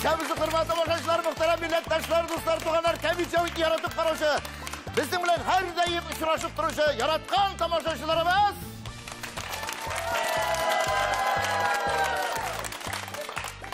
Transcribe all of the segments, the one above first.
Кешемізді құрматы башашылар, мұқтарам миллетташылар, достар, туғандар, комедиялық яратып қараушы. Біздің білен әрдайым ұшырашып тұрушы, яратқан тамашашыларымыз.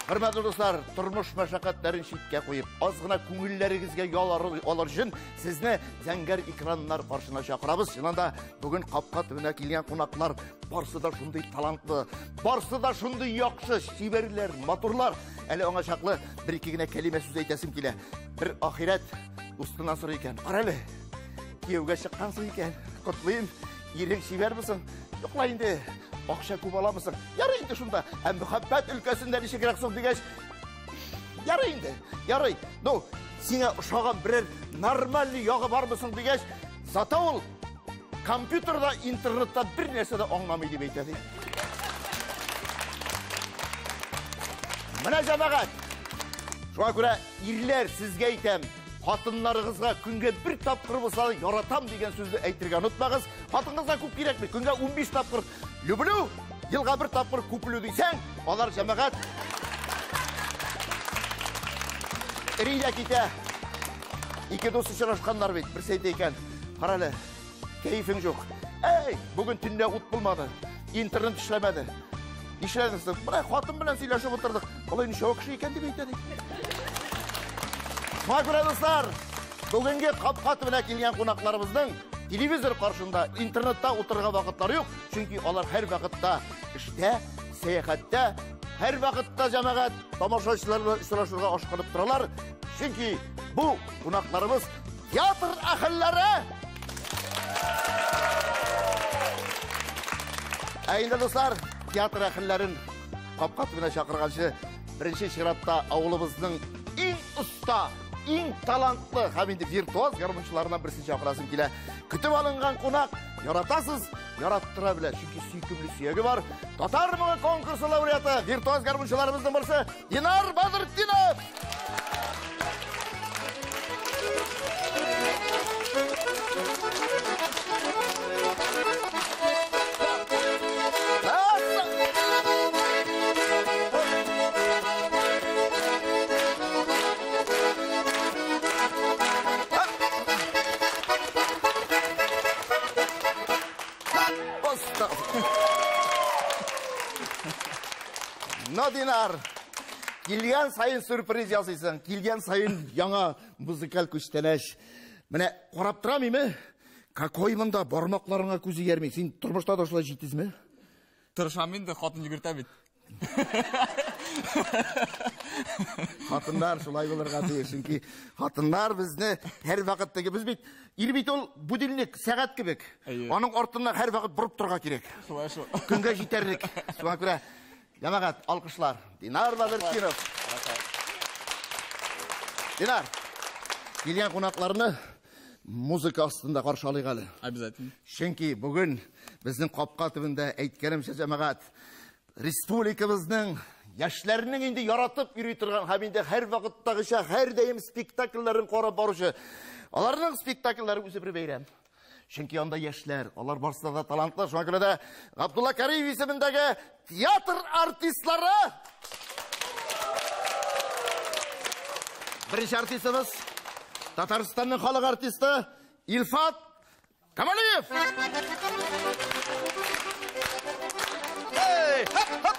Құрметті достар, тұрмыш мәшақаттарын шетке қойып, азғына көңіллеріңізге алар үшін сізні зәңгер экраннар қаршына шақырамыз. Шынында бүгін қапқа түбіне келген қонақлар барсы да шындай талантлы, барсы да шындай яқшы, шеберлер, матурлар. Әлі оңа шақлы бір-екігіне кәлеме сөз айтасым келе. Bir ахирет ұстынан сұр екен. Қаралы, кеуге шыққансың екен. Құтлайын, ерең шебер мұсың? Жоқлайынды. Ақша көп аламысың. Ярайынды шында. Мұхаббат үлкесінде неше керек соң дегеш. Ярайынды. Ярай. Ну, сеңе ұшаған бірер нормальный яғы бар мысың дегеш. Зата ол компьютерда, интернетта бір нәрседе оңнамай деп айтады. Мына жамағат. Шуға көре ирлер сізге айтам. Қатынларыңызға күнге бір тапқыр болса яратам деген сөзді әйтірге ұнытпағыз. Қатыныңызға көп керек ме? Күнге 15 тапқыр люблю, жылға бір тапқыр көпілу дейсен, олар жамағат. Ірейді кете, екі досы шырашқандар бейт, бір сейті екен. Қаралы, кейфің жоқ. Әй, бүгін түнне ұт болмады, интернет ішлемеді. Нешеледіңсің? Бірақ қатын білен сөйлешіп отырдық. Олай неше өкші екен деп ейтеді. Мағыра достар, бүгінге қап-қаты біле келген қонақларымыздың телевизор қаршында, интернетта отырға вақытлары жоқ. Чүнки олар әр вақытта іште, саяхатта, әр вақытта жамағат тамашашыларына ұшырашуға ашқанып тұралар. Чүнки бұл қонақларымыз театр ақыллары. Әйінді достар, театр ақылларын қап-қаты біле шақырғаншы бірінші ширатта ауылымыздың ең ұста, ең талантлы, хаминді виртуоз гармоншыларынан бірсін шақырасым келе. Күтіп алынған қонақ, яратасыз, яраттыра біле. Çünkü сүйкімлі сүйегі бар. Татар мұғы конкурсы лауреаты, виртуоз гармоншыларымыздың бірсі Динар Бадыртдинов. Динар, келген сайын сюрприз жасайсың, келген сайын яңа музыкал көштенеш. Міне, қорап тұрам емі? Какой мұнда бармақларыңа көзі ермей? Сен тұрмышта да шылай жетіз ме? Тұрышамын да қатын жүгіртәбет. Қатындар шылай болырға дейір. Çünkü қатындар бізді әр вақыттығы біз бейт. Елбейт ол будильник, сағат кебек. Оның ортында әр вақыт бұрып тұрға керек. Күнге жетерлік. Соған көре. Жамағат, алқышлар. Динар Бадыртдинов. Динар, келген қонақларыны музыка астында қаршы алайғалы. Обязательно. Чүнки бүгін біздің қапқа түбінде әйткенімше жамағат, республикамыздың яшьләрінің енді яратып үйрей тұрған хаминде әр вақыттағыша, әр дайым спектакльларын қорап барушы. Олардың спектакльлары өзі бір бейрем. Çünkü onda yaşlar, onlar barsa da talantlar. Şu an göre de Abdullah Kariyev isimindeki tiyatr artistleri. Birinci artistimiz Tataristan'ın halk artisti İlfat Kamaliyev. Hey, hop, hop.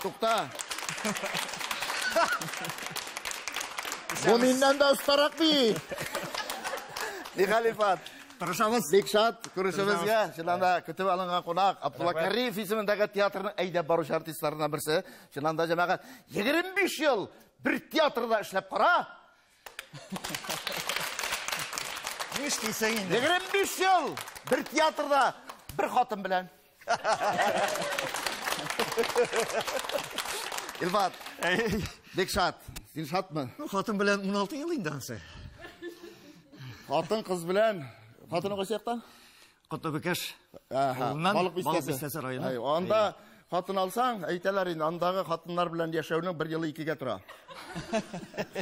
Tukta. Bu mindən de ustarak bir. Ne Halifat? Тұрышамыз. Бекшат, көрішімізге. Шыланда күтіп алынған қонақ. Абдулла Кариев исіміндегі театрның әйдеп барушы артистларынан бірсі. Шыланда жамаға 25 жыл бір театрда ішлеп қара. Не істейсің енді? 25 жыл бір театрда бір қатын білән. İlfat, Бекшат, сен шат мы? Қатын білән 16 ел индансы. Қатын қыз білән, қатыны қой сияқтан? Құтты Бекеш. Балық бистесі райыны. Онда Хатын алсаң, әйтәләр инде, андағы хатыннар белән яшәүнең 1 елы 2-гә тора.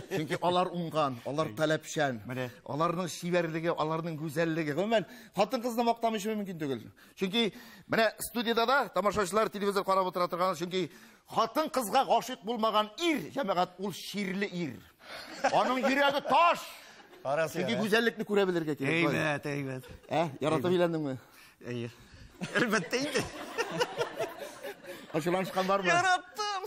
Чөнки алар уңган, алар таләпчән, аларның шибәрлеге, аларның гүзәллеге. Гомумән, хатын-кызны мактамыйчы мөмкин түгел. Чөнки менә студияда да тамашачылар телевизор карап утыра торган, чөнки хатын-кызга гашыйк булмаган ир, җәмәгать, ул ширле ир. Аның йөрәге таш. Чөнки гүзәллекне күрә белергә кирәк. Әйбәт. Яратып өйләндеңме? Әйе. Әлбәттә инде. Ачуланышкан бармы? Яраттым.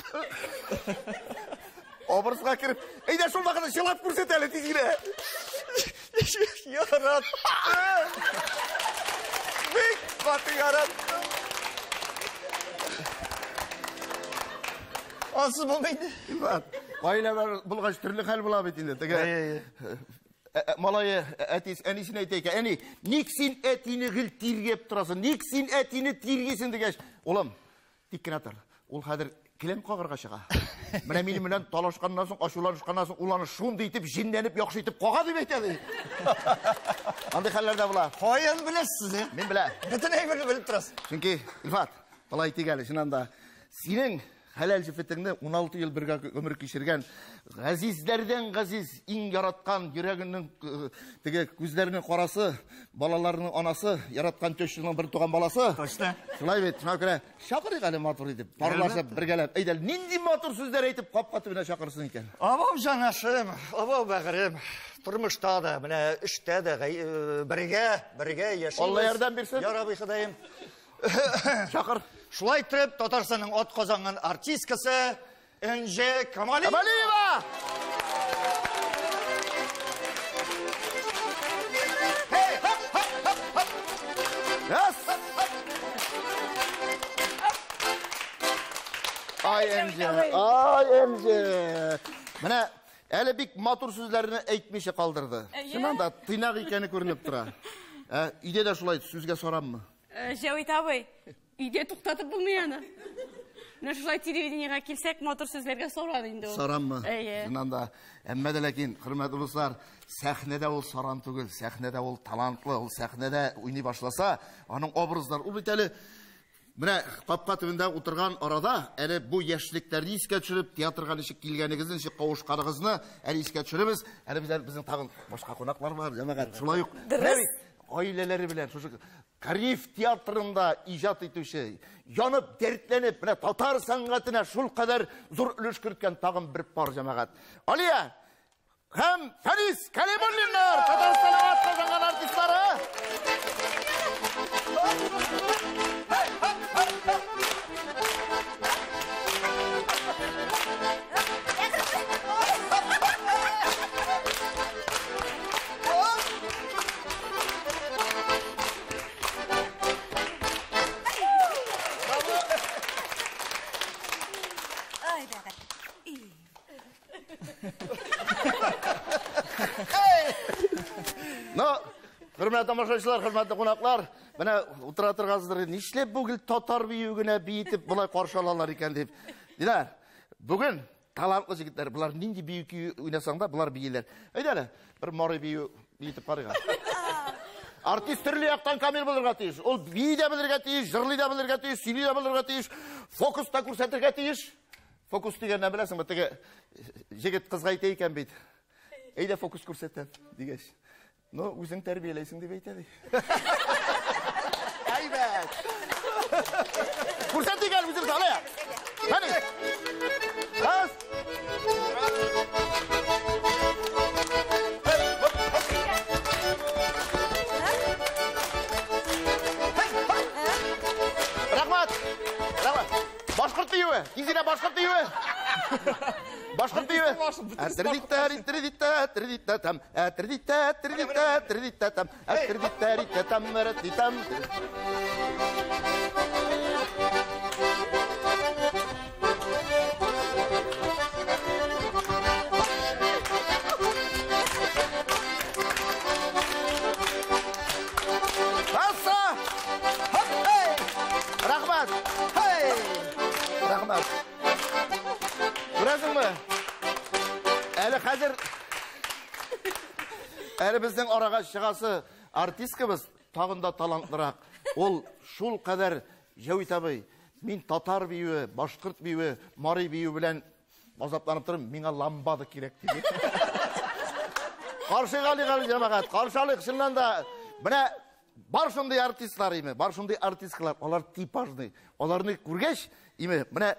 Образга кирип, әйдә шул вакытта чылап күрсәт әле тиз генә. Яраттым. Бик каты яраттым. Ансыз булмайды. Гаилә булгач төрле хәл була бит инде. Теге малае әнисенә әйтә, әни, ник син әтине гел тиргәп торасың? Ник син әтине тиргәсен дигәч, улым, тик кенә тор. Ул хәзер килен кагарга чыга. Менә минем белән талашканнан соң, ачуланышканнан соң, ул аны шундый итеп җинләнеп, яхшы итеп кага дип әйтә. Андый хәлләрдә була. Каян беләсез? Мин белә. Бөтен әйберне белеп торасыз. Чөнки, Илфат, былай тик әле, шунда синең хәләл җифетеңне 16 ел бергә гомер кичергән, газизләрдән газиз, иң яраткан йөрәгенең теге күзләренең карасы, балаларының анасы, яраткан төшенең бер туган баласы. Точно. Шулай бит, шуңа күрә чакырыйк әле матур итеп, парлашып, бергәләп. Әйдә, нинди матур сүзләр әйтеп капка төбенә чакырсын икән. Абам җанашым, абам бәгырем, тормышта да, менә эштә дә бергә яшибез. Алла ярдәм бирсен. Я Рабби Ходаем. Чакыр. Шулай итеп, Татарстанның ат казанган артисткасы Энҗе Камалиева. Камалиева! Yes! Ay Энҗе. Менә әле бик матур сүзләрне әйтмичә калдырды. Шуннан да тыйнак икәне күренеп тора. Өйдә дә шулай сүзгә сораммы? Җавит абый, өйдә туктатып булмый аны. Менә шулай телевидениегә килсәк, матур сүзләргә сорады инде ул. Сораммы? Шуннан да, әмма дә ләкин, хөрмәтле дуслар, сәхнәдә ул саран түгел, сәхнәдә ул талантлы, ул сәхнәдә уйный башласа, аның образлар, ул бит әле менә капка төбендә утырган арада, әле бу яшьлекләрне искә төшереп, театрга ничек килгәнегезне, ничек кавышканыгызны әле искә төшеребез. Әле безнең тагын башка кунаклар бар, җәмәгать. Шулай ук гаиләләре белән шушы Кореев театрында иҗат итүче, янып, дәртләнеп, менә татар сәнгатенә шул кадәр зур өлеш керткән тагын бер пар җәмәгать. Алия һәм Фәнис Кәлимуллиннар, Татарстанның ат казанган артистлары. Хөрмәтле тамашачылар, хөрмәтле кунаклар, менә утыра торгансыздыр. Нишләп бүген татар биюгенә биетеп булай каршы алалар икән дип. Диләр, бүген талантлы җегетләр, булар нинди бию уйнасаң да, булар биеләр. Әйдәле, бер мары бию биетеп карыйга. Артист төрле яктан камил булырга тиеш. Ул бии дә белергә тиеш, җырлый да белергә тиеш, сөйли дә белергә тиеш, фокуста күрсәтергә тиеш. Фокус дигәнне беләсеңме? Теге җегет кызга әйтә икән бит. Әйдә фокус күрсәтәм дигәч. Ну, үзең тәрбияләйсең дип әйтә ди. Әйбәт. Күрсәт дигән үзең алая. Хәни. Хас. Рахмат. Башкорт биюе. Изинә башкорт биюе. Башкорт биюе. Рахмат. Күрәсеңме? Әле хәзер әле безнең арага чыгасы артисткабыз тагын да талантлырак. Ул шул кадәр Җавит абый, Мен татар биюі, башқұрт биюі, мари биюі білән азапланып тұрым, меңа ламбады керек дейді. Қаршығалы жамағат, қаршалық шыннан да, міне, бар шындай артистлар еме, бар шындай артисткалар, олар типажный, оларны көргеш, еме, міне,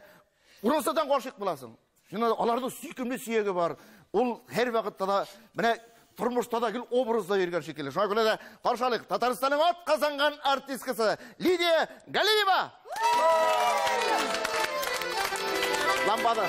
ұрынсадан қошық боласың. Олардың сүйкімді сүйегі бар, ол әр вақытта да, міне, тұрмышта да кіл образда берген шекелі. Шына күлі де, қаршалық, Татарстанның от қазанған артисткасы Лидия Галиева. Ламбады.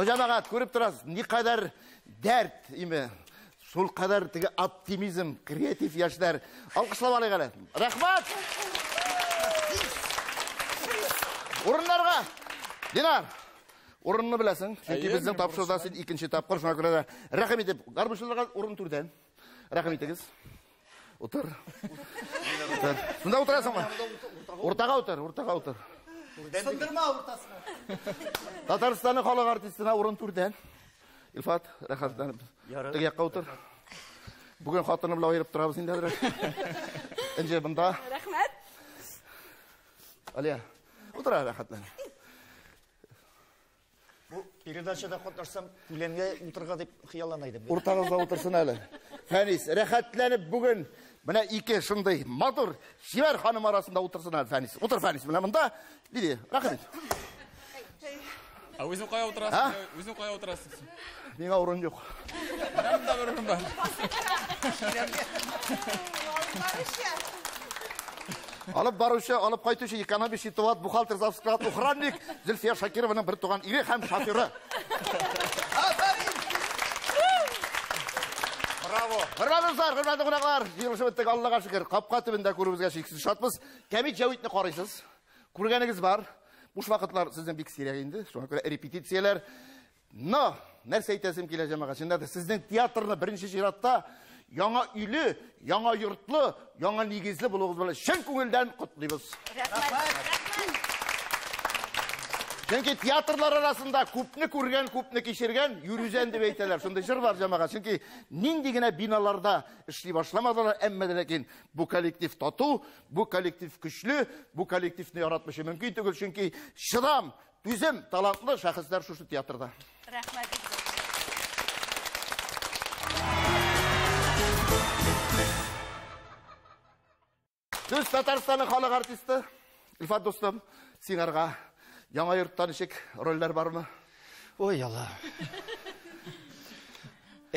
Жамағат, көріп тұрасыз, не қадар дәрт, еме, сол қадар тігі оптимизм, креатив яшдар. Алқышлап алай қалай. Рахмат! Орындарға! Динар, орынны білесің. Çünkü біздің тапшырда сен екінші тапқыр. Шына көреді. Рахмет еп, қарбышыларға орын түрден. Рахмет егіз. Отыр. Сонда отырасың ба? Ортаға отыр. Сындырма ортасына. Татарстанның халық артистіне орын түрден. Илфат, рахаттанып. Тіге яққа отыр. Бүгін қатыны білау еріп тұрабыз енді. Інже бұнда. Рахмет. Алия, отыра рахаттан. Бұл передачада қатарсам, күленге отырға деп қияланайды. Ортағызда отырсын әлі. Фәнис, рахаттанып бүгін мына ике шындай матур шебер ханым арасында отырсын әлі Фәнис. Отыр Фәнис, мына мұнда. Лидия, рахмет. Өзің қая отырасың? Өзің қая отырасың? Менің орын жоқ. Мұнда бір орын бар. Алып барушы, алып қайтушы, экономист етуат, бухалтер завскрат, охранник, Зульфия Шакированың бір туған ире һәм шофері. Браво! Hürmetler, hürmetli qonaqlar, yig'ilishib o'tdik, Allohga shukr. Qapqa tubida ko'ribizga cheksiz shotmiz. Kamit Javitni qaraysiz. Ko'rganingiz bor. Bo'sh vaqtlar sizdan bek kerak endi. Shunga ko'ra repetitsiyalar. No, narsa aytasim kelajak maga. Shunda sizning teatrni birinchi jiratda yangi uyli, yangi yurtli, yangi negizli bo'lug'iz bilan chin ko'ngildan qutlaymiz. Rahmat. Çünkü tiyatrlar arasında kupni kurgen, kupni kişirgen, yürüzen de beyteler. Şunda jır var camağa. Çünkü nindigine binalarda işli başlamadılar. Emme lakin bu kolektif tatu, bu kolektif güçlü, bu kolektif ne yaratmışı mümkün değil. Çünkü şıram, düzüm, talantlı şahıslar şu tiyatrda. Rahmet. Düz Tatarstan'ın halk artisti, İlfat dostum, Sinarga. Яңа йорттан ишек рольләр бармы? Ой, Алла.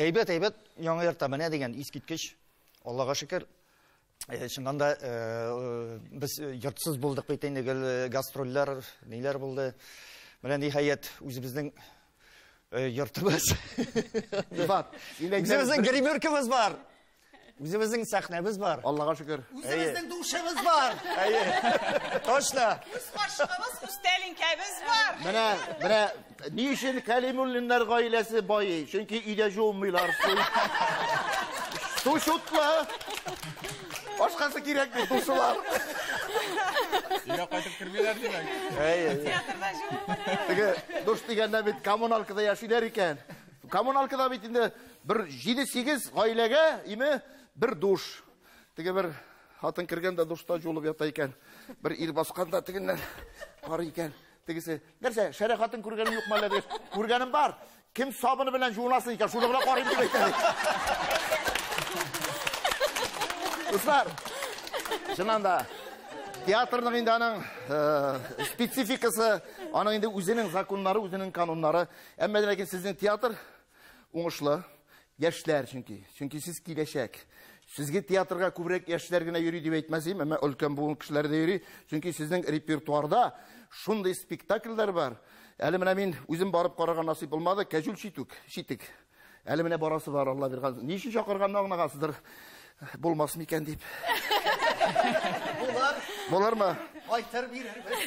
Әйбәт, яңа йортта менә дигән искиткеч. Аллага шөкер. Шуннан да без йортсыз булдык бит инде, гастрольләр, ниләр булды. Менә ниһаять үзебезнең йортыбыз. Илфат, үзебезнең гримеркабыз бар. Үзебезнең сәхнәбез бар. Аллага шөкер. Үзебезнең душыбыз бар. Точно. Başımız üstelinkemiz var. Менә ни өчен Кәлимуллиннар гаиләсе бай? Чөнки өйдә җуммыйлар. Су шутлы. Башкасы кирәк бит душылар. Өйгә кайтып кирмиләр димәк. Театрда жумылар. Теге душ дигәндә бит коммуналкада яшиләр икән. Коммуналкада бит инде бер 7-8 гаиләгә име бер душ. Теге бер хатын кергәндә душта җулып ята икән. Бер ир басканда тегеннән карый икән. Тегесе, нәрсә, шәрәхатын күргәнем юкмы әллә дип. Күргәнем бар. Кем сабыны белән җуынасын икән, шуны белән карыйм дип әйтә. Дуслар, чыннан да театрның инде аның спецификасы, аның инде үзенең законнары, үзенең кануннары. Әмма ләкин сезнең театр уңышлы, яшьләр чөнки. Чөнки сез киләчәк. Сезгә театрга күбрәк яшьләр генә йөри дип әйтмәсем, әмма өлкән буын кешеләр дә йөри. Чөнки сезнең репертуарда шундый спектакльләр бар. Әле менә мин үзем барып карарга насыйп булмады, кәҗүл читек. Әле менә барасы бар, Алла биргән. Ни өчен чакырганны аңлагансыздыр? Булмас микән дип. Булармы? Айтыр бирербез.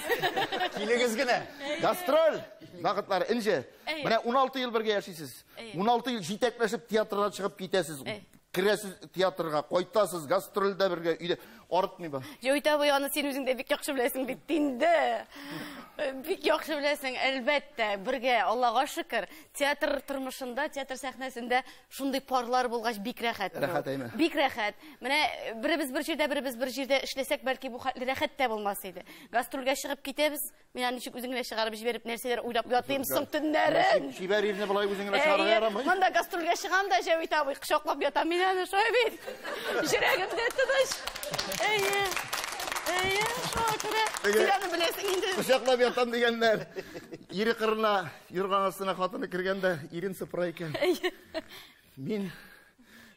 Килегез генә. Гастроль вакытлары инҗе. Менә 16 ел бергә яшисез. 16 ел җитәкләшеп театрга чыгып китәсез. Керәсез театрга, кайтасыз, гастрольдә бергә өйдә артмыйбы? Җавит абый, аны син үзең дә бик яхшы беләсең бит инде. Бик яхшы беләсең, әлбәттә, бергә, Аллага шөкер. Театр тормышында, театр сәхнәсендә шундый парлар булгач бик рәхәт. Рәхәт әйме? Бик рәхәт. Менә беребез бер җирдә эшләсәк, бәлки бу рәхәт тә булмас иде. Гастрольгә чыгып китәбез. Мин аны ничек үзеңне чыгарып җибәреп, нәрсәләр уйлап ятыйм соң төннәрен. Шибәр ирне булай үзеңне чыгарга ярамый. Монда гастрольгә чыгам да, Җавит абый, кочаклап ятам мин аны, шулай бит. Йөрәгемдә тыныч. Шакыра. Син беләсең инде. Кочаклап ятам дигәннәр. Ире кырына юрган астына хатыны кергәндә, ирен сыпыра икән. Мин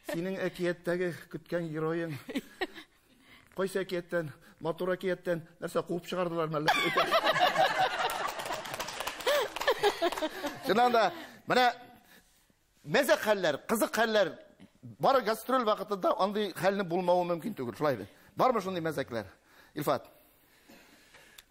синең әкияттәге көткән героең. Кайсы әкияттән, матур әкияттән нәрсә куып чыгардылар мәллә. Шунда менә мәзәк хәлләр, кызык хәлләр бар гастроль вакытында андый хәлне булмавы мөмкин түгел, шулай бит. Бармы шундый мәзәкләр? Илфат.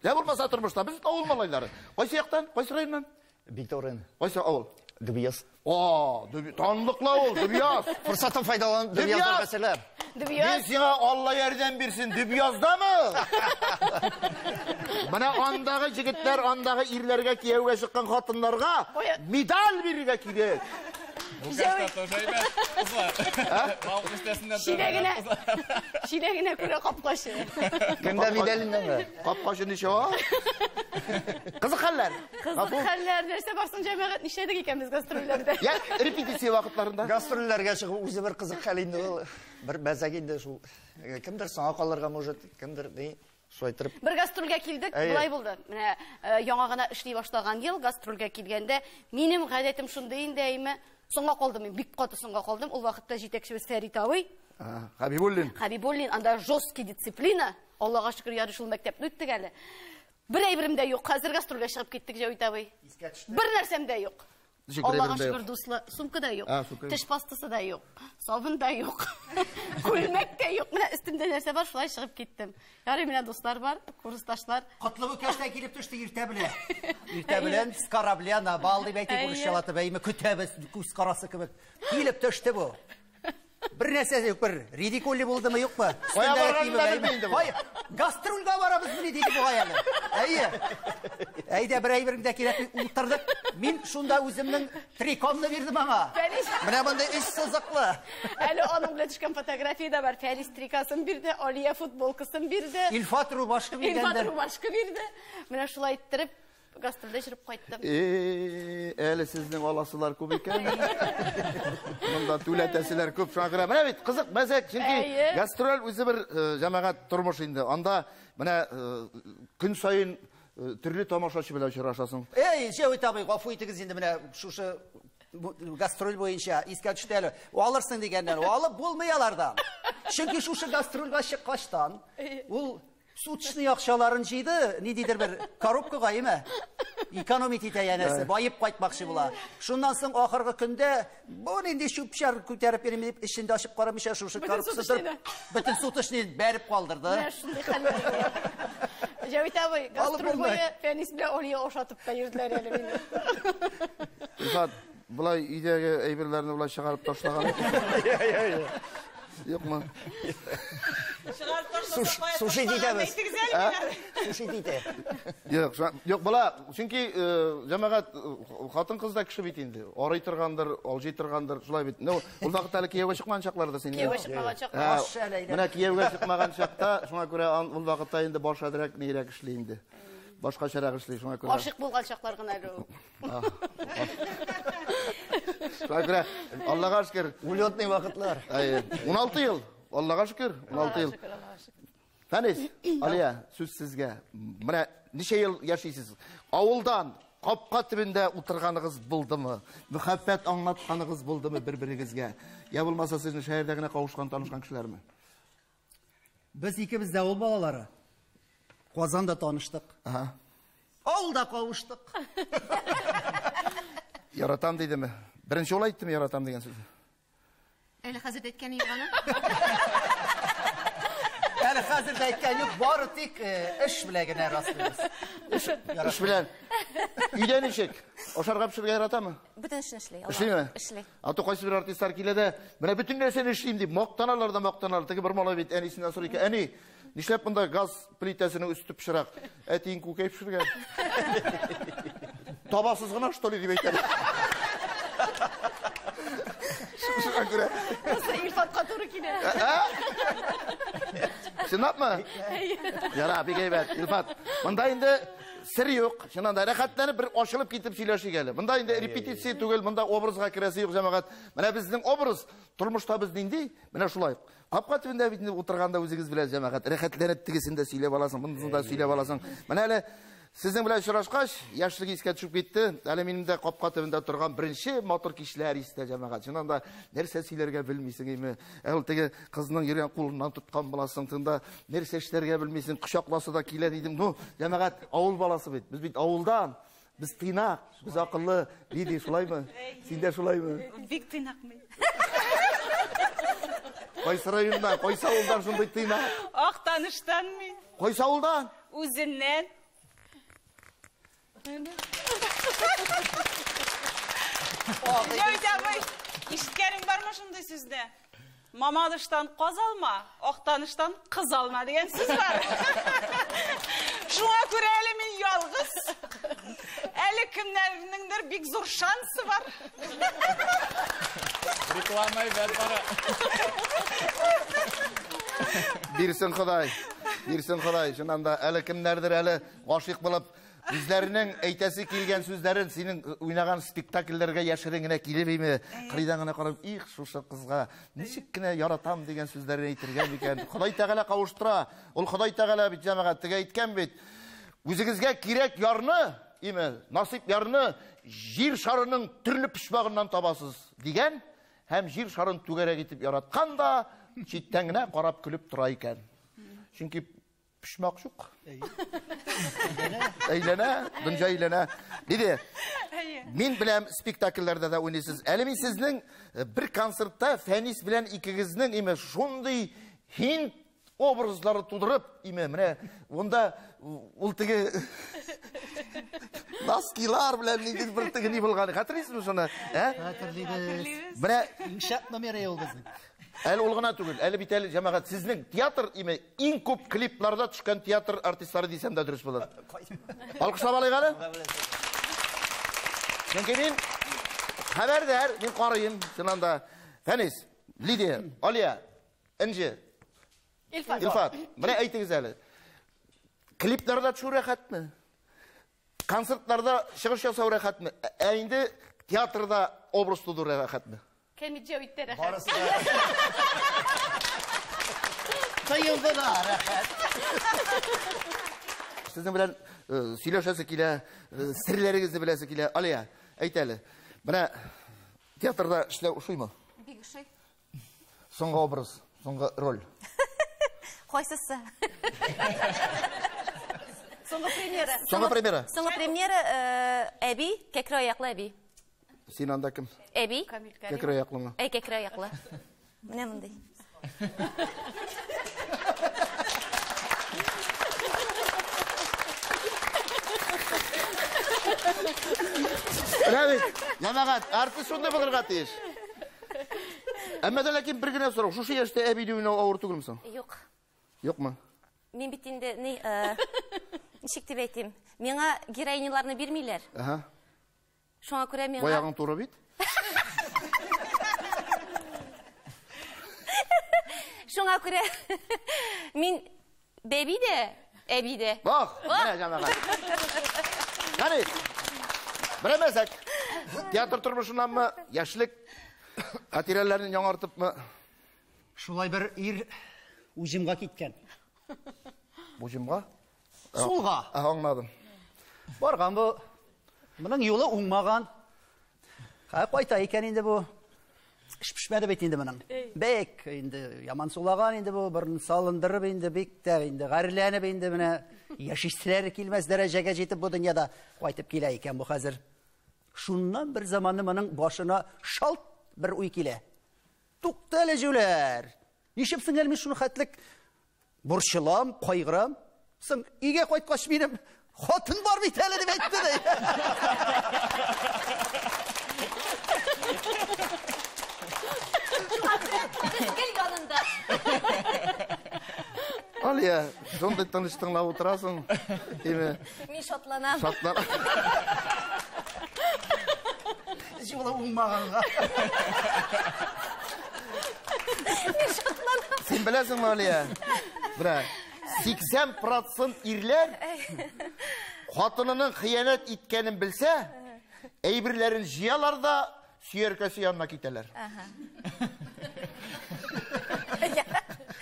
Я булмаса тормышта без авыл малайлары. Кайсы яктан? Кайсы районнан? Биктор. Кайсы авыл? Дубияс. Танлыклы авыл, Дубияс. Фурсаттан файдаланып Дубиясга мәсәләр. Дубияс. Мен сиңа Алла ярдәм бирсен, Дубиясдамы? Менә андагы җегетләр, андагы ирләргә кияүгә чыккан хатыннарга медаль бирергә кирәк. Bu kaçta toşayba kızlar. Balkı üstesinden Şilегенә күрә капкашы. Кемдә медалиннән? Капкашы ничә ва? Кызык хәлләр. Кызык хәлләр нәрсә барсын җәмәгать нишләдек икән без гастрольләрдә. Я репетиция вакытларында. Гастрольләргә чыгып үзе бер кызык хәл инде ул. Бер мәзәк инде шул. Кемдер соңга калырга может, кемдер ди. Шуайтырып. Бер гастрольгә килдек, булай булды. Менә яңа гына эшли башлаган ел гастрольгә килгәндә минем гадәтем шундый инде әйме. Соңга калдым, мин бик каты соңга калдым. Ул вакытта җитәкчебез Фәрит абый. Хәбибуллин, анда жесткий дисциплина. Аллага шөкер, ярый шул мәктәпне үттек әле. Бер әйберем дә юк. Хәзер гастрольгә чыгып киттек, Җавит абый. Бер нәрсәм дә юк. Аллага шөкер, дуслы, сумка да юк. Теш пастасы да юк. Сабын да юк. Күлмәк тә юк. Менә өстемдә нәрсә бар, шулай чыгып киттем. Ярый, менә дуслар бар, курсташлар. Котлыгы көчтә килеп төште иртә белән. Иртә белән с корабляна бал дип әйтеп бурычлатып әйме көтәбез күз карасы кебек. Килеп төште бу. Бер нәрсә юк, бер ridикуль булдымы юкмы? Гастрольгә барабыз менә диде бу гаялы. Әйдә бер әйбергә кирәк утырдык. Мин шунда үземнең трикомны бирдем аңа. Менә монда эш сызыклы. Әле аның белән төшкән фотография да бар. Фәрис трикасын бирде, Алия футболкасын бирде. Илфат рубашка биргәндә. Менә шулай иттереп гастрольдә җырып кайттым. Әле сезнең аласылар күп икән. Монда түләтәселәр күп шагыра. Менә бит кызык мәзәк, чөнки гастроль үзе бер җәмәгать тормыш инде. Анда менә көн сайын төрле тамашачы белән очрашасың. Җавит абый, гафу итегез инде менә шушы гастроль буенча искә төште әле. Алырсың дигәннән, алып булмый алардан. Чөнки шушы гастрольгә чыккачтан ул сутышный акчаларын җыйды, ни дидер бер коробкага име? Экономить итә янәсе, байып кайтмакчы була. Шуннан соң ахыргы көндә бу нинди чүпчәр күтәреп йөрим дип эчендә ачып карамыйча шушы коробкасы бөтен сутышны бәреп калдырды. Менә шундый хәлләр. Җавит абый, гастроль буе Фәнис белән Алия ошатып та йөрделәр әле мине. Илфат, булай идәгә әйберләрне булай чыгарып ташлаган. Юкмы? Суши дидәбез. Суши диде. Юк, була, чөнки җәмәгать хатын-кыз да кеше бит инде. Арый торгандыр, алҗый торгандыр, шулай бит. Ул вакытта әле кияүгә чыкмаган чакларда син. Кияүгә чыкмаган чаклар. Менә кияүгә чыкмаган чакта, шуңа күрә ул вакытта инде башадрак нирәк эшли инде. Башкачарак эшли, шуңа күрә. Ашык булган чаклар гына әле. Шуңа күрә Аллага шөкер, Улетный вакытлар. 16 ел. Аллага шөкер, 16 ел. Фәнис, Алия, сөз сізге. Міне, неше ел яшайсыз? Ауылдан, қапқа түбінде отырғаныңыз болдымы? Мұхаббат аңлатқаныңыз болдымы бір-біріңізге? Я болмаса сіздің шәһәрдәгенә қауышқан, танышқан кішілер ме? Біз ikimiz de ауыл балалары. Қазанда таныштық. Ауылда қауыштық. Яратам дейді ме? Бірінші ол айттым яратам деген сөз. Әлі қазір әйткән юганы? Әлі қазір де әйткен жоқ, бары тек іш білегіне расылымыз. Іш білән. Үйден нешек? Ошарға пішірге яратамы? Бүтін ішін ішлей. Ішлей ме? Ішлей. Аты қайсы бір артисттар келеді, міне bütün нәрсені ішлейм деп, мақтаналар да мақтаналар. Тегі бір мала бет, әнесінен сұрай ке, әне, нешлеп мұнда газ плитасының үсті пішірақ, әтейін көкей пішірген. Табасыз ғына, что ли, деп айтады. Шықшыға көре. Осы Илфатқа туры келе. Шынап мı? Yara, bir geybat, İlfat. Bunda indi sır yok. Şunanda rəxətləri bir aşılıb ketib söyləşi gəlir. Bunda indi repetisiya tugul, bunda obrazға kirəsi yok cəmaət. Mənə bizдің obraz, turmuşda biz nindi, mənə şulay. Qapqa tübündə bitində oturğanda özünüz biləsiz cəmaət. Rəxətləri tigisində söyləb alasın, bundasında söyləb alasın. Mənə elə sizдің білән шырашқаш, яшілік еске түсіп кетті. Әлі менің де қапқа түбінде тұрған бірінші мотор кешілер есте жамағат. Шынанда нәрсе сөйлерге білмейсің еме. Әлтіге қызының ерген қолынан тұтқан боласың. Тында нәрсе іштерге білмейсің. Құшақласы да келе дейдім. Ну, жамағат ауыл баласы бет. Біз бет ауылдан. Біз тыйнақ. Біз ақыллы. Дейді, шулай ма? Сенде шулай ма? Бик тыйнақ мен. Қайсы райондан, қайсы ауылдан шындай тыйнақ? Ақтаныштан мен. Қайсы ауылдан? Өзіннен. Нöyдәмей, işitkerin var mı şunday sizde? Mamadıştan qaz alma, Ақтаныштан kız alma diyen söz var. Şuna göre elimin yalğız. Eli kimlerindir bik zor şansı var. Reklamay ver bana. Birsin Xuday. Birsin Xuday. Şunanda әлі kimlerdir әлі ғашық болып, Үзләрінің әйтәсі келген сөздерін сенің ойнаған спектакльлерге яшіріңіне келебейме? Қыридаңына қарап, их, шушы қызға нешік кіне яратам деген сөздерін әйтірген екен. Құдай тағала қауыштыра. Ол Құдай тағала бит жамағаттыға әйткен бит. Өзіңізге керек ярны, насип ярны жер шарының түрлі пішмағынан табасыз деген, һәм жер шарын түгәрәк етіп яратқан да шеттәңіне қарап күліп тұра екен. Çünkü pişmak şuk. Eylene, dünce eylene. Dedi, men bilem spektakllerde de oynaysiz. Elimi sizning bir konsertda Fənis bilen ikigizning ime şunday Hind obrazları tudurıp ime mine onda ultigi naskilar bilen ningiz bir tigi ne bulgani hatırlaysınız şunu? Hatırlayız. Mine İnşaat numara olgazın. Әлі олғана түгіл, әлі бітәлі жамағат, сіздің театр, ең көп клипларда түшкен театр артисттары дейсем де дұрыс болады. Алқышлап алайық әлі? Мен хабардар, мен қарайын, шынанда, Фәнис, Лидия, Алия, Інжі, Илфат, міне әйтіңіз әлі. Клипларда түшу рәхәтмі? Концертларда шығыш жасау рәхәтмі? Әйінді театрда образ туду рәхәтмі? Кемиджи өйттері қат. Barısı da. Sayıldı da rahat. Sizin bilen söyleşesi kile, sirlerinizi bilesi kile. Aliya, aytali. Bana teatrda işler uşuy mu? Big uşuy. Soңғы obraz, soңғы rol. Қойсысы. Соңғы премьера. Soңғы премьера. Соңғы премьера әби, кекір аяқлы әби. Сен анда кім? Әби. Кекір аяқлы ма? Кекір аяқлы. Міне мұндай. Рәбит, ямағат, артист сонда бұлырға тейіш. Әммәден әкем бір гіне сұрау, шушы еште әбейді өйін ауыр түгілімсің? Жоқ. Жоқ ма? Мен бітінде, нешік деп әйтем, меңа героиняларны бермейлер. Шоңа көре меңа... Бояғың туры бейт? Шоңа көре мен бәбі де, әбі де. Бақ, міне jamağat. Қане, бір әмәсәк, театр тұрмышынан мы, яшілік қатирәлерін яңартып мы? Шулай bir ир ужимға кеткен. Бужимға? Солға. Аңладым. Барған бұл. Мұның юлы оңмаған. Қайта екен енді бұл. Ішпішмәді бет енді мұның. Бек, енді яман солаған енді бұл. Бірін салындырып енді бектер, енді ғаріләніп енді мұны яшистілері келмес дәрежеге жетіп бұл дүнияда қайтып келе екен бұл қазір. Шуннан бір заманны мұның башына шалт бір ой келе. Туқталы жүлер. Нешіпсің әлмес шуны қәтлік бұршылам, қойғырам. Сың, үйге қойтқаш менім Хотын бар бит әлі деп айтты да. Гел янында. Алия, сондай тыныштыңлап отырасың. Мен шатланам. Жолы оңмағанға. Сен білесің ме, Алия? Бірақ, 80% ирлер қатынының қиянат иткенін білсе, әйбірлерін жиялар да сүйеркесі янына кетелер.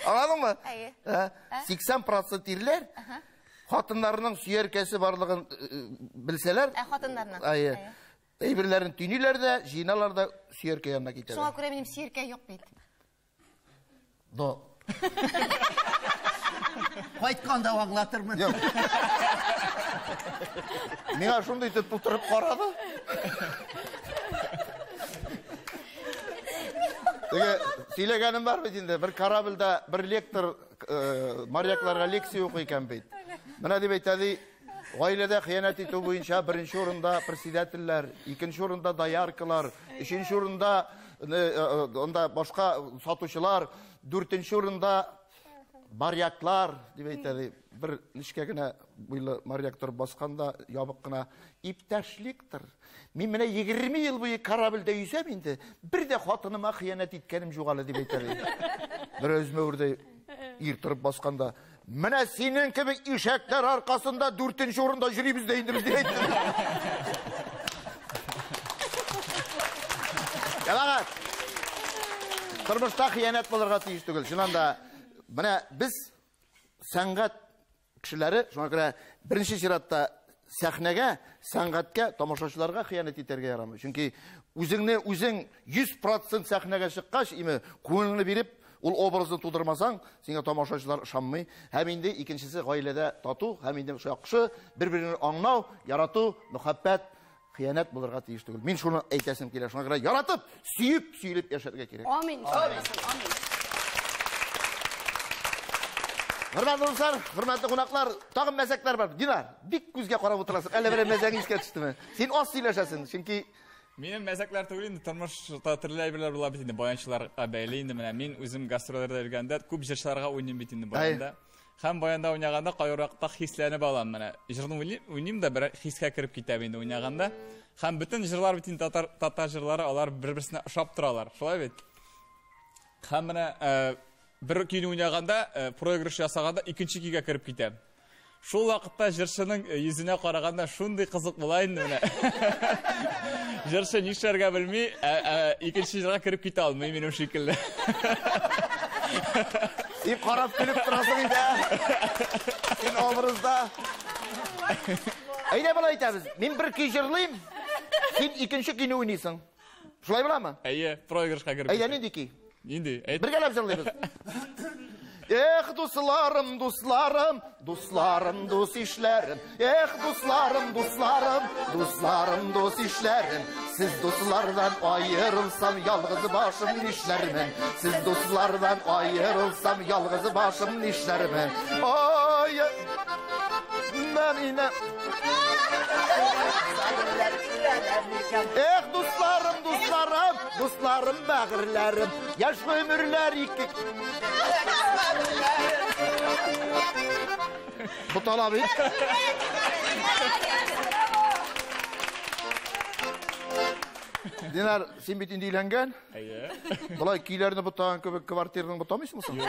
Anladın mı? 80% iрлер қатындарының сүйеркесі барлығын білселер, әйбірлерін түйнелер де, жиналар да сүйерке янына кетелер. Шоңа көре менің сүйерке жоқ бейді. До. Қайтқанда аңлатырмын. Меңа шындай түп тұрып қарады. Сөйлегенім бар бейді, бір корабльда бір лектор морякларға лекция оқиған бейді. Мына деп айтады, ғайледе қиянат ету бойынша бірінші орында председательлер, екінші орында даяркалар, үшінші орында башқа сатушылар, төртінші орында маряклар деп айтады. Бір нішкегіне бұйлы маряктор басқанда ябық қына иптәшліктір. Мен міне 20 ел бойы корабльда үйсем енді, бірде қатыныма қиянат еткенім жоғалы деп айтады. Бір өзіме өрде ертіріп басқанда, міне сенен кебек ишәктер арқасында 4-ші орында жүрейміз дейінді біз деп айтады. Ялағат, тұрмышта қиянат болырға тиіс түгіл. Шынанда, міне біз сәңғат кішілері, шуңа көре бірінші жиратта сәхнеге, сәңғатқа, тамашашыларға қиянат етерге ярамай. Чүнки өзіңне өзің 100% сәхнеге шыққаш, көңіліні беріп, ол образын тудырмасаң, сенге тамашашылар шаммай. Әмінде екіншісі ғайледе тату, әмінде шақшы, бір-бірін аңнау, ярату, мұхаббат, қиянат болырға тиіс түгіл. Мен шуны әйтәсім келе, шуңа көре яратып, сүйіп, сүйіліп яшарға керек. Амин. Hürmetli dostlar, hürmetli konaklar, tağım mesekler var. Dinar, bir күзге қарап отырасың. Әлі бір мәзәң еске түсті ме? Сен аз сөйлешесің, çünkü Менің мәзәкләр түгел инде тормышта төрле әйберләр була бит инде, баянчыларга бәйле инде. Менә мин үзем гастрольләрдә йөргәндә күп җырчыларга уйныйм бит инде баянда. Һәм баянда уйнаганда кайракта хисләнеп алам менә. Җырны уйныйм да бер хискә кереп китәм инде уйнаганда. Һәм бөтен җырлар бит инде татар җырлары, алар бер-берсенә ошап торалар. Шулай бит. Һәм менә bir көйне уйнаганда, проигрыш ясаганда икенче көйгә кереп китәм. Шул вакытта җырчының йөзенә караганда шундый кызык була инде менә. Җырчы нишләргә белми, икенче җырга кереп китә алмый минем шикелле. Сен карап көлеп торасың инде. Сен образда. Әйдә булай әйтәбез. Мин бір көй җырлыйм. Сен икенче көйне уйныйсың. Шулай буламы? Әйе, проигрышка кереп. Әйдә нинди көй? Нинди? Бергәләп җырлыйбыз. Эх, дусларым, дусларым, дусларым, дус ишләрем. Эх, дусларым, дусларым, дусларым, дус ишләрем. Сез дуслардан айырылсам, ялгыз башым нишләрмен. Сез дуслардан айырылсам, ялгыз башым нишләрмен. Ой, мәминә. Эх, дусларым, дусларым, дусларым, бәгырләрем. Яш гомерләр ике. Bu talab et. Dinar, sen bit indi uylangan? Әйе. Bulay kiylerini butağın köpek kvartirinin butamayız mısın?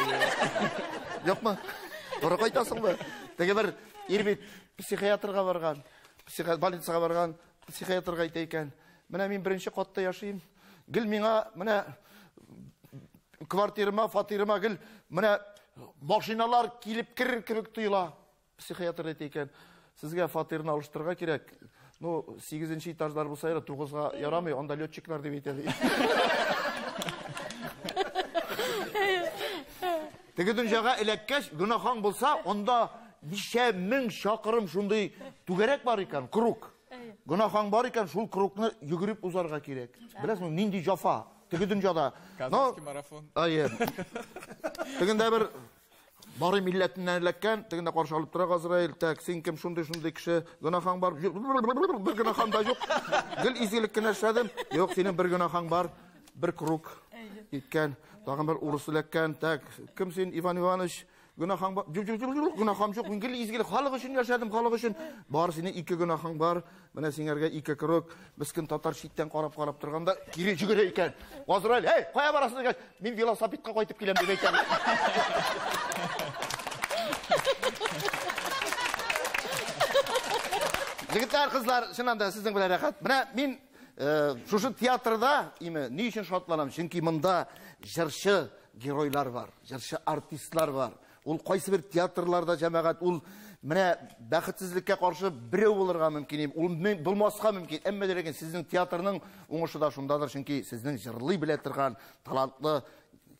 Yok mu? Doğru kaytasın mı? Tege bir erbet psixiyatrga bargan, больницага барган, psixiyatrga aytayken. Mine men birinchi qatda yaşayım. Gil mena, mine kvartirima, fatirima gil, mine машиналар килеп керер кебек тоела. Психиатр әйтә сезгә фатирны алыштырырга кирәк. Ну, 8-нче этажлар булса, 9-га ярамый, анда летчиклар дип әйтә. Теге дөньяга эләккәч, гөнаһың булса, анда ничә мең чакрым шундый түгәрәк бар икән, круг. Гөнаһың бар икән, шул кругны йөгереп узарга кирәк. Беләсеңме, нинди җафа? Теге дөньяда. Казанский марафон. Ае. Тегендә бер бары милләтеннән эләккән, тегендә каршы алып тора Газраил, так, син кем шундый кеше, гөнаһың бар, бер гөнаһың да юк. Гел изгелек кенә эшләдем. Юк, синең бер гөнаһың бар, бер круг икән. Тагын бер урыс эләккән, так, кем син, Иван Иванович? Гөнаһың бар. Гөнаһым юк. Мин гел изгелек халык өчен яшәдем, халык өчен. Бар синең 2 гөнаһың бар. Менә сиңәргә 2 круг. Мискин татар читтән карап торганда кире жүгерә икән. Газраил, "Эй, кая барасың?" дигәч, "Мин велосипедка кайтып киләм" дип әйтә. Җегетләр, кызлар, чыннан да сезнең белән рәхәт. Менә мин шушы театрда ни өчен шатланам? Чөнки монда җырчы геройлар бар, җырчы артистлар бар. Ул кайсы бер театрларда җәмәгать, ул менә бәхетсезлеккә каршы берәү булырга мөмкин, ул булмаска мөмкин. Әмма дигән сезнең театрның уңышы да шундадыр, чөнки сезнең җырлый белә торган талантлы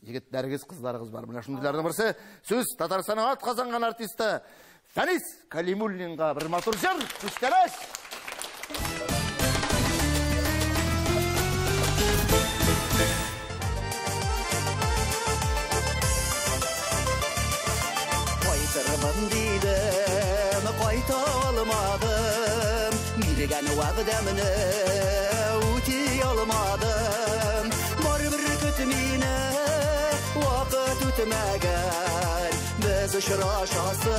егетләрегез, кызларыгыз бар. Менә шундыйларның берсе сүз Татарстанның атказанган артисты Фәнис Калимуллинга бер матур җыр күчтәләш. Kaytarmam dedim, kayta almadım. Bilgen va'damni uti almadım. Baribir kötmine vaqt o'tmagan. Biz uchrashasi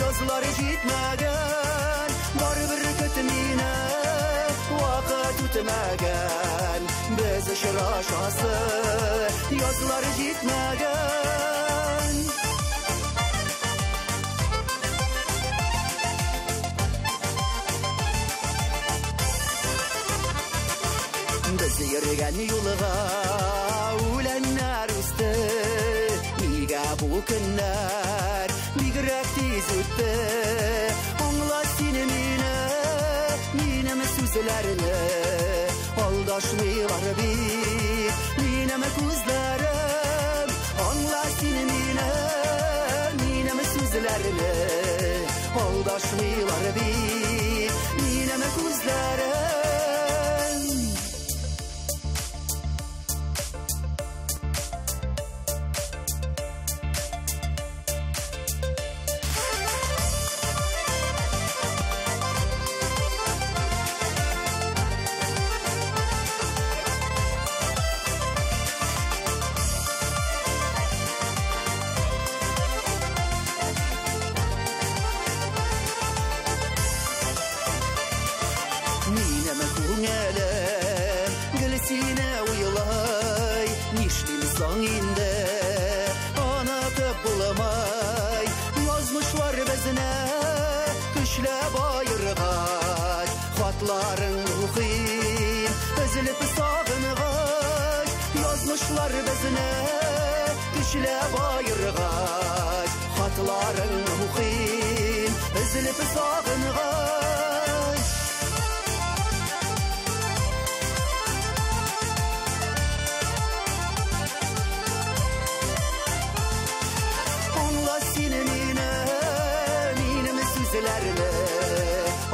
yozlar yetmagan. Baribir kötmine vaqt o'tmagan. Biz uchrashasi yozlar yetmagan. Biz yürügen yolga ölenler üstü. Niga bu günler bigrak tez öttü. Anla seni benim sözlerini. Aldaşmıyorlar benim gözlerim. Anla seni benim sözlerini. Aldaşmıyorlar benim gözlerim. Xatların oxuyun, özülüp sağınğaç. Yazmışlar bizine, düşləb ayırğaç. Xatların oxuyun, özülüp sağınğaç. Anla seni benim sözlerini.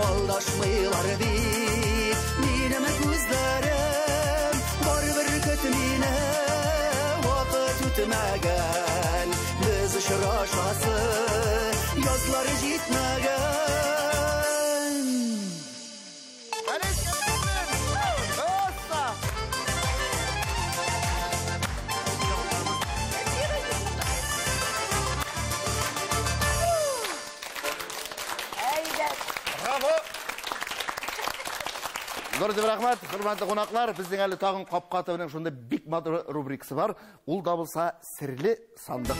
Aldaşmıyorlar benim gözlerim. Baribir kötmine vaqt o'tmagan. Biz uchrashasi yozlar yetmagan. Зор дип рәхмәт, хөрмәтле кунаклар. Безнең әле тагын капка төбенең шунда бик матур рубрикасы бар. Ул да булса серле сандык.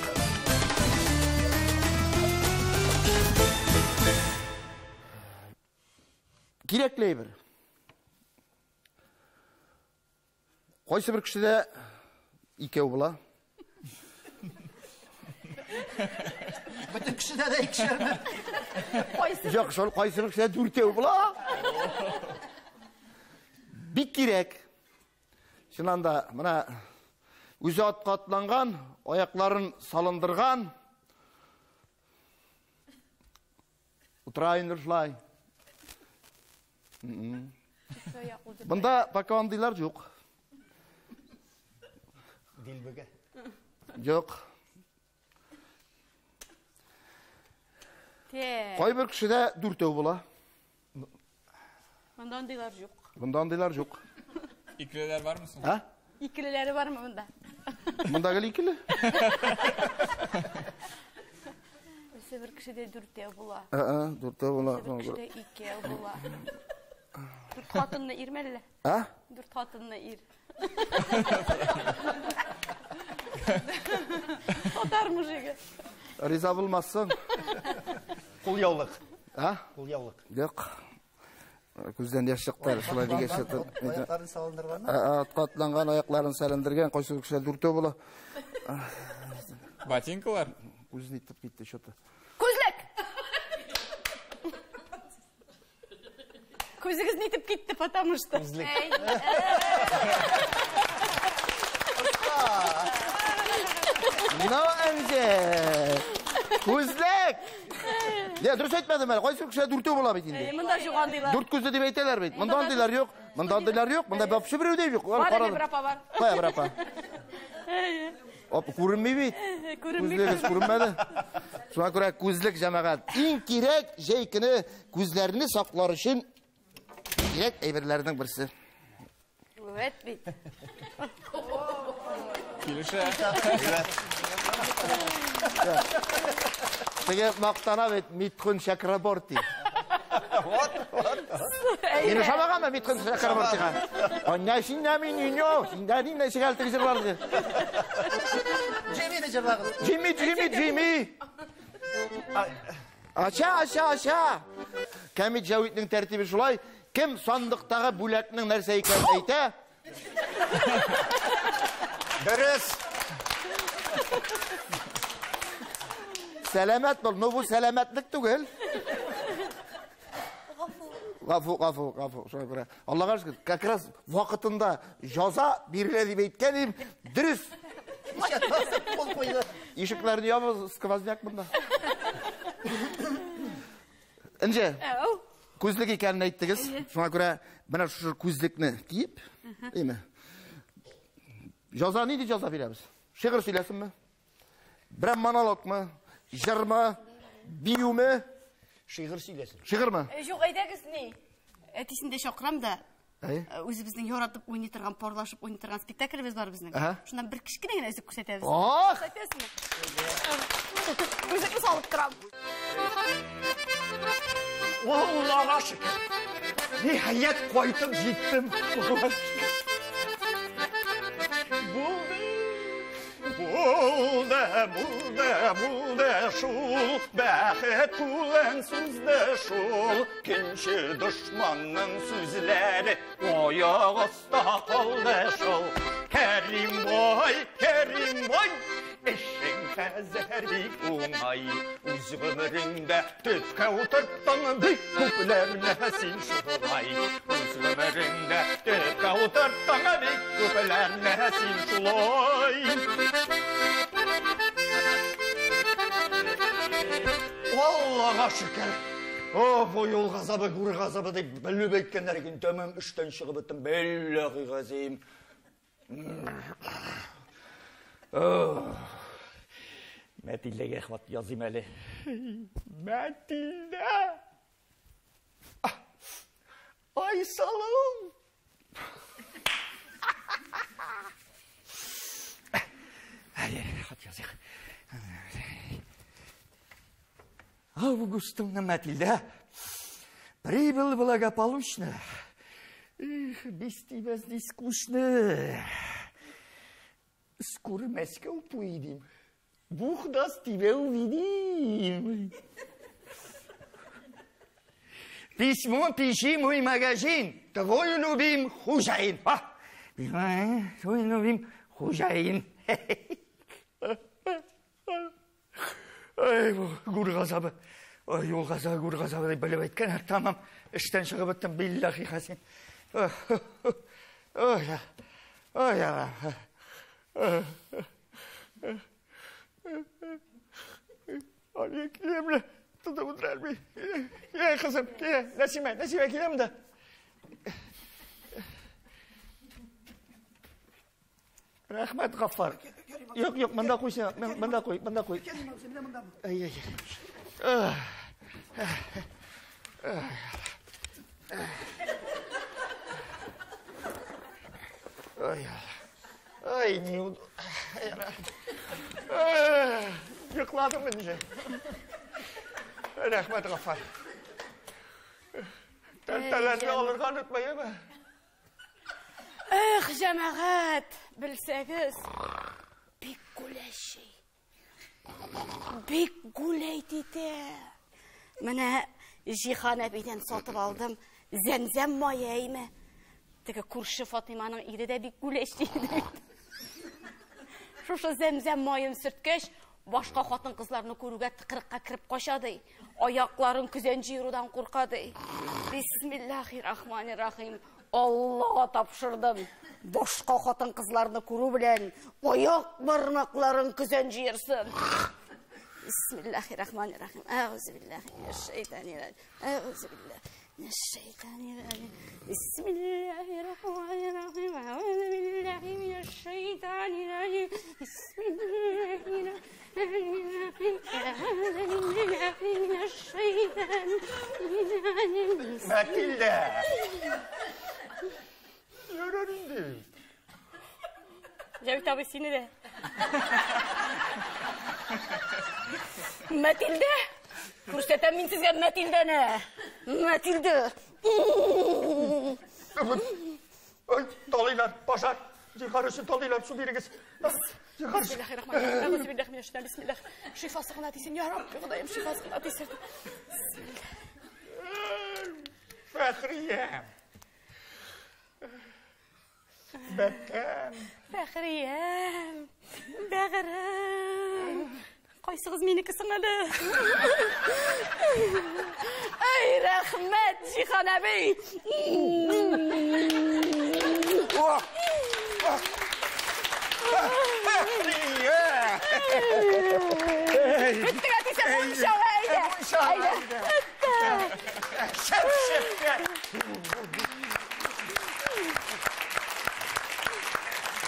Кирәкле бер. Кайсы бер кешедә икәү була. Bütün kişide de ikişer mi? Жоқ, шол қайсының кіші дүртеу бұла. Бик керек. Шынанда, мына өзі атқа атланған, аяқларын салындырған. Отырайын ұшылай. Бұнда пакауандайлар жоқ. Dilbege. Жоқ. Қой бір кішіде дүртеу бұла. Бұнда ондайлар жоқ. Бұнда ондайлар жоқ. İkililer var mısın? Ha? İkilileri var mı bunda? Бұнда кіл ikili? Өсі бір кішіде дүртеу бұла. Дүртеу бұла. Бір кішіде икеу бұла. Дүрт қатынны ирмелі. Дүрт қатынны ир. Отар мұжығы. Риза болмассың. Қол яулық. Қол яулық. Жоқ. Көзден яш шықтар. Шылай деге шықтар. Аяқтарын салындырған. Атқа атланған, аяқларын сәліндірген, қойсы кіші дүртеу бұла. Ботинкалар? Көзін еттіп кетті, шоты. Көзлік! Көзігіз нетіп кетті, потому что. Көзлік. Мынау әнже. Көзлік! Дұрыс айтмадым әлі, қойсы кіші дүртеу бұла бетінде. Мұнда жоқ андайлар. Дүрт көзді деп айталар бейт. Мұнда андайлар жоқ. Мұнда андайлар жоқ. Мұнда бапшы біреу де жоқ. Бар әлі бір апа бар. Қоя бір апа. Көрінмей бейт. Көзлігіз көрінмеді. Соған көре көзлік жамағат. Ең керек жейкіні көзлеріні сақлар үшін керек әйбірлердің бірісі. Evet bit. Kilişe. Теге мақтана бет Митхун Чакраборти. Мені шамаға ма Митхун Чакрабортиға? Онна шинна миньо, шинда нина шиғалтығы жырларды. Cemil cevabı. Джими. Аша. Кәмит Жауитның тәртібі шулай. Кім сандықтағы бүләтінің нәрсе екенін айта? Дұрыс. Сәлемет бұл, но бұл сәлеметлік түгел. Ғафу. Аллаға шүкір, как раз вақытында жаза беріледі деп айтқан дұрыс. Ешіклерін ябы сквозняк бұнда. Інже, көзлік екенін айттыңыз. Шуңа көре, мына шұр көзлікні киіп, жаза нейді жаза береміз? Шиғыр сөйлесін ме? Бір монолог ма? Жыр ма? Бию ме? Шиғыр сөйлесін. Шиғыр ма? Жоқ, айдағыз не? Әтесінде шоқырам да, өзі біздің ератып ойнетірған, порлашып ойнетірған спектакліміз бар біздің. Шындан бір кішкенеген өзік көрсетеміз. Өзікті салып тұрам. Аллаға шүкір. Нихаят қойтым, жеттім. Buldu şul, bәхет пулен сүзді şul. Кинші düşmanның сүзлері, oyaq usta қалды şul. Kerim boy, eşin kəzərik oңай. Üz ömründə tüpkə oturtdan büyük köplərləsin şulay. Üz ömründə tüpkə oturtdan büyük köplərləsin şulay. Allah'a şükür. Bu yol gazabı, kur gazabı deyip belli bekkenler gün tömüm üçten çıkıp ettim. Billahi gazayım. Мәтилдеге әхват yazayım әлі. Мәтилде! Айсалым! Әлі, хат yazayım. Августовна Матильда, прибыл благополучно. Без тебя здесь скучно. Скоро в Москву поедем. Бог даст, тебя увидим. Письмо пиши, мой магазин. Твой любим хозяин. Твой любим хозяин. Guru gazabı. Yol gazabı, guru gazabı deyip bilip aytkan. Tamam, işten çıkıp ettim. Billahi hasin. Ya. Aliye kilemle. Tutumu derbi. Ya kızım, ya. Nesime kilem de. Rahmet Gaffar. Yok, banda koy sen. Banda koy. Ay. Ay, ne oldu? Yıkladım bence. Rahmet Gaffar. Tentelendi alırken unutmayın mı? Cemaat, bilseniz, bik guley dedi. Mene Jihan abiden satıp aldım, zemzem mayayımı. Teke kurşu Fatima'nın iri de bik guleştiydi. Şuşu zemzem mayım sürtkeş, başka hatın kızlarını koruga tıkırıkka kirip koşadı. Ayakların küzencirudan korkadı. Bismillahirrahmanirrahim. Allah'a tapşırdım. Başka hatın kızlarını koru bilen ayak parmakların küzencirsin. Bismillahirrahmanirrahim. Euzubillahimineşşeytanirracim. Euzubillahimineşşeytanirracim. Bismillahirrahmanirrahim. Euzubillahimineşşeytanirracim. Bismillahirrahmanirrahim. Euzubillahimineşşeytanirracim. Matilda. Yararındı. Cavit abi seni de. Matilda. Kurseten min sizge Matilda ne? Matilda. Ay, talıylar, başar. Yukarısı talıylar, su biriniz. Bismillahirrahmanirrahim. Euzubillahimineşşeytanirracim. Bismillah. Şifasını ateşsin ya Rabbi. Kudayım şifasını ateşsin. Bismillah. Fahriyem. Bekkem. Fahriyem. Bağırım. Qaysınız menikisini alı. Ay rahmet Jihan abi. Fahriyem. Bittik ateşe konuşalım. Haydi. Şef.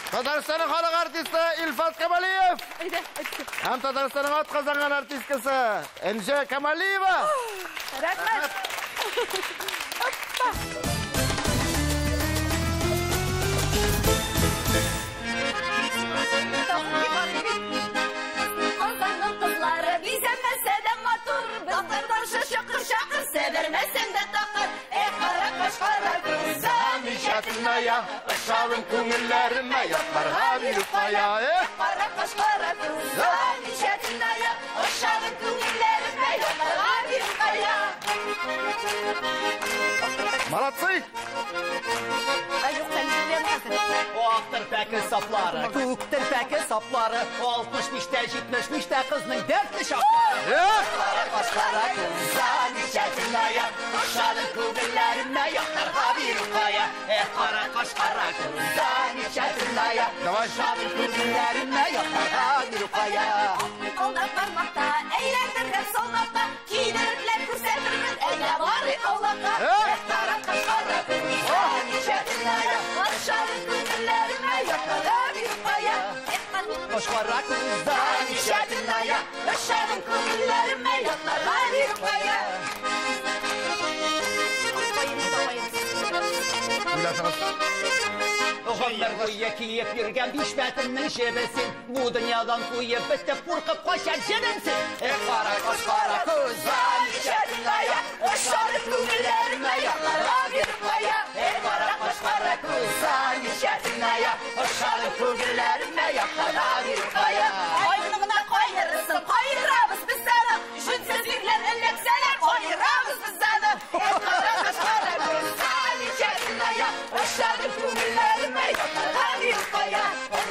Татарстанның халық артисті Ilfat Kamaliyev. Hem Татарстанның ат қазанған артисткасы Энже Камалиева. Рахмет. Kazanın kızları bizemese de matur. Bakırdaşı şakır şakır severmesen de takır. Kara kaş kara kız. Nişatına ya, aşağın kungillerime yaparha bir kaya. Kara kaş kara kız. Nişatına ya, aşağın kungillerime yaparha bir kaya. Молодцы! O aktır peki sapları, kuktur peki sapları. 60'mişte 70'mişte kızının dertli şapları. Kara kaş kara kız. Nişatına ya, aşağın kungillerime yaparha bir kaya. Kara kaş kara kız. Nişatına ya, aşağın kungillerime yaparha bir kaya. Onlar parmakta, eğlendirler solmakta. Giydirirler kursetirler, ele var oğlakta. Kara kaş kara kız. Nişatına ya, aşağın kungillerime yaparha bir kaya. Kaş kara kız. Nişatına ya, aşağın kungillerime yaparha bir kaya. Oğullar kuyuya kiyip yürgen bişmetinin şebesin. Bu dünyadan kuyup bitip korkup koşar jirinsin. Kara kaş kara kız. Nişatına ya, aşağın kungillerime yaparha bir kaya. Kara kaş kara kız. Nişatına ya, Aşağın kungillerime yaparha bir kaya. Aydınına koyarısın, koyarız biz sana. Şünsüz birler, ellekseler, koyarız biz sana. Kara kaş kara kız. Nişatına ya, aşağın kungillerime yaparha bir kaya.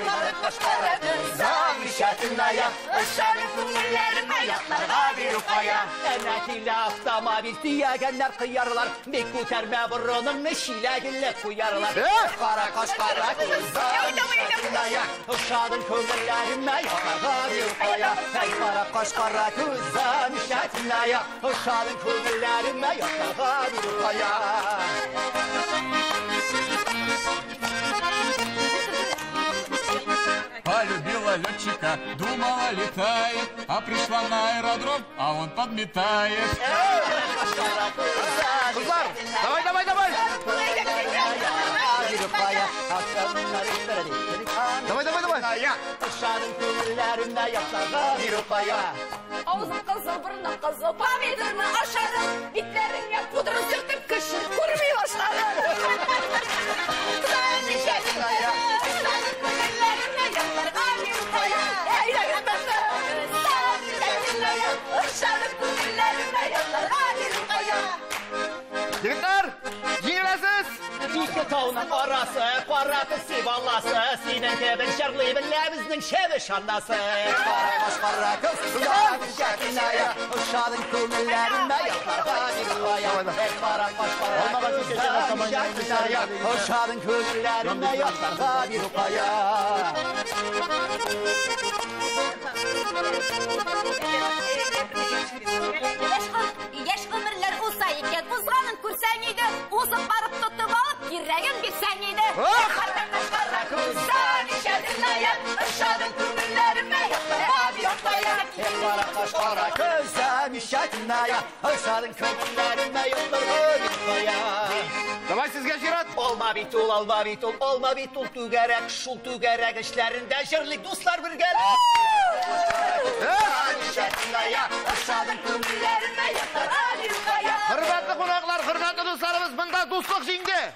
Kara kaş kara kız. Nişatına şatınaya, ışarın kümüllerime yatlarga bir ukaya. Emnetiyle avtomobil diyegenler kıyarlar, bek göterme burunun işiyle gülle kuyarlar. Kara kaş kara kızan şatınaya, ışarın kümüllerime yatlarga bir ukaya. Kara kaş kara kızan şatınaya, ışarın kümüllerime yatlarga bir ukaya. Полюбила летчика, думала летает, а пришла на аэродром, а он подметает. Kızlar, davay. Davay. Aşağının kümüllerinde yatlarga bir ukaya. Ağzım kızıl, burnum kızıl, pomidorunu aşarım. Bitlerine pudra sürtüp kışın kurmaya başlarım. Kızağın içerisinde, kızağın kümüllerinde yatlarga bir ukaya. Eyle gitmezler, kızağın içerisinde, aşağının kümüllerinde yatlarga bir ukaya. Yigitlar, yiyilasiz. İki tavının arası, kuarratı sivallası, sinin tebin şerli billemizin şevi şannası. Kara baş kara kız, kızağın şakinaya, uşağın kümüllerinde yatlarga bir ukaya. Kara baş kara kız, kızağın şakinaya, uşağın kümüllerinde yatlarga bir ukaya. Yaş ömürler uzay iken uzanın kursan iydi. Uzun barıp tutup alıp yüreğin gitsen iydi. Kara kuzan içerisinde yat, ışadın kümüllerime yatlarga bir ukaya. Kara kaş kara kızağın şakinaya, uşağın kümüllerinde yatlarga bir ukaya. Davay sizge Şirat. Olma bitul, olma bitul tügerek, şul tügerek işlerinde şirlik dostlar bir gel. Şatınaya, aşağıdın kümüllerine yatlarga bir ukaya. Hürmetli konaklar, hürmetli dostlarımız, bunda dostluk şimdi.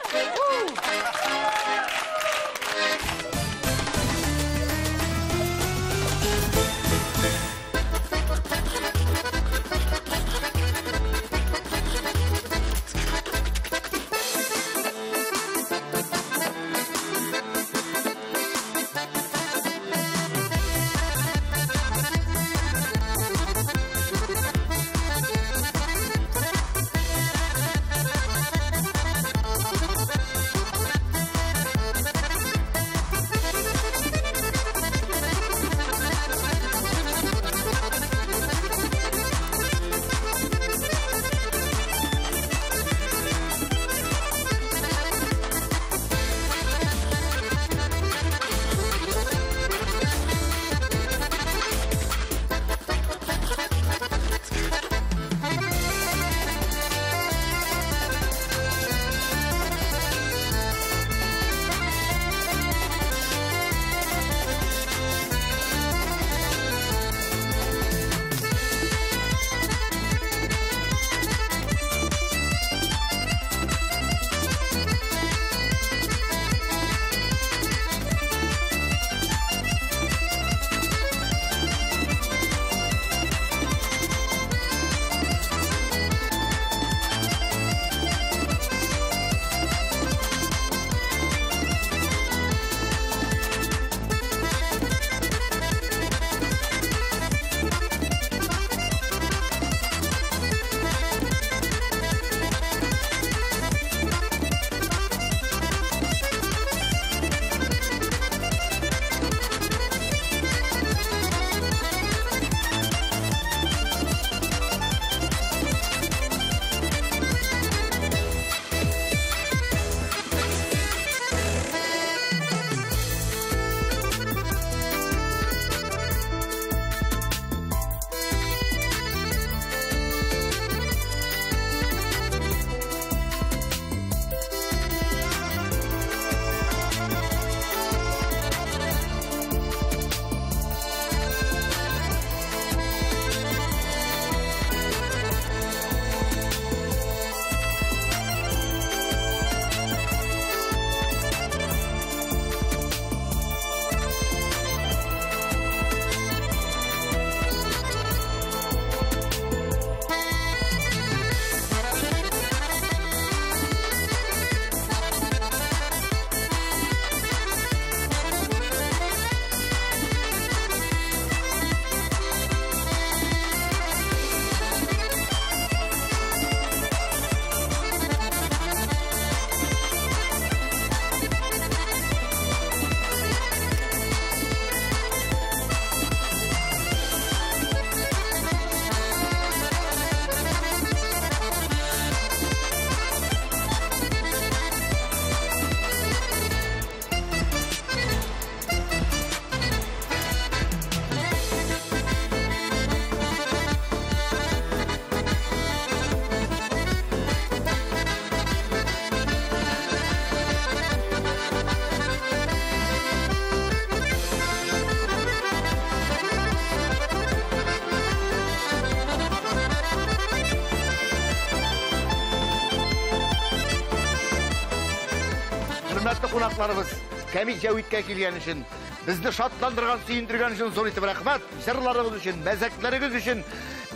кунакларыбыз Камил Җавиткә килгән өчен, безне шатландырган, сөендергән өчен зур итеп рәхмәт. Җырларыгыз өчен, мәзәкләрегез өчен,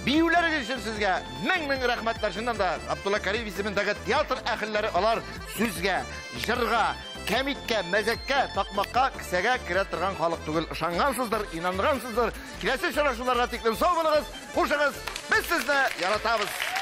биюләрегез өчен сезгә мең рәхмәтләр. Шуннан да Абдулла Каримов исемендәге театр әһелләре алар сүзгә, җырга, кәмиткә, мәзәккә, такмакка, кесәгә керә торган халык түгел. Ышангансыздыр, инангансыздыр. Киләсе очрашуларга тиклем сау булыгыз, хушыгыз. Без сезне яратабыз.